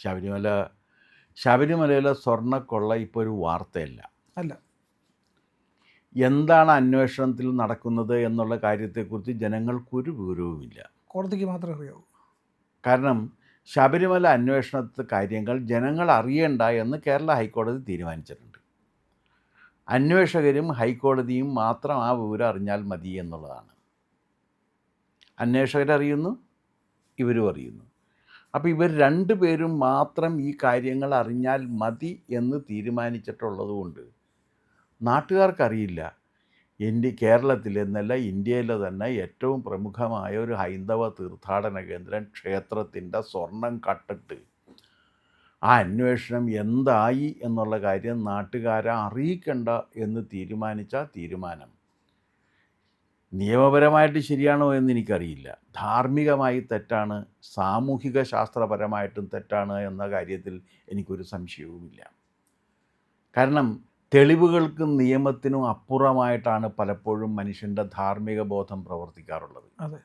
ശബരിമല ശബരിമലയിലെ സ്വർണ്ണക്കൊള്ള ഇപ്പോൾ ഒരു വാർത്തയല്ല. അല്ല. എന്താണ് അന്വേഷണത്തിൽ നടക്കുന്നത് എന്നുള്ള കാര്യത്തെക്കുറിച്ച് ജനങ്ങൾക്കൊരു വിവരവുമില്ല. കോടതിക്ക് മാത്രമേ അറിയാവൂ. കാരണം ശബരിമല അന്വേഷണത്തെ കാര്യങ്ങൾ ജനങ്ങൾ അറിയണ്ട എന്ന് കേരള ഹൈക്കോടതി തീരുമാനിച്ചിട്ടുണ്ട്. അന്വേഷകരും ഹൈക്കോടതിയും മാത്രം ആ വിവരം അറിഞ്ഞാൽ മതി എന്നുള്ളതാണ്. അന്വേഷകരറിയുന്നു, ഇവരും അറിയുന്നു. അപ്പോൾ ഇവർ രണ്ടുപേരും മാത്രം ഈ കാര്യങ്ങൾ അറിഞ്ഞാൽ മതി എന്ന് തീരുമാനിച്ചിട്ടുള്ളത് കൊണ്ട് നാട്ടുകാർക്കറിയില്ല കേരളത്തിൽ എന്നല്ല ഇന്ത്യയിലെ തന്നെ ഏറ്റവും പ്രമുഖമായ ഒരു ഹൈന്ദവ തീർത്ഥാടന കേന്ദ്രം ക്ഷേത്രത്തിൻ്റെ സ്വർണം കട്ടിട്ട് ആ അന്വേഷണം എന്തായി എന്നുള്ള കാര്യം നാട്ടുകാരെ അറിയിക്കണ്ട എന്ന് തീരുമാനിച്ച തീരുമാനം നിയമപരമായിട്ട് ശരിയാണോ എന്ന് എനിക്കറിയില്ല. ധാർമ്മികമായി തെറ്റാണ്, സാമൂഹിക ശാസ്ത്രപരമായിട്ടും തെറ്റാണ് എന്ന കാര്യത്തിൽ എനിക്കൊരു സംശയവുമില്ല. കാരണം തെളിവുകൾക്കും നിയമത്തിനും അപ്പുറമായിട്ടാണ് പലപ്പോഴും മനുഷ്യൻ്റെ ധാർമ്മിക ബോധം പ്രവർത്തിക്കാറുള്ളത്. അതെ.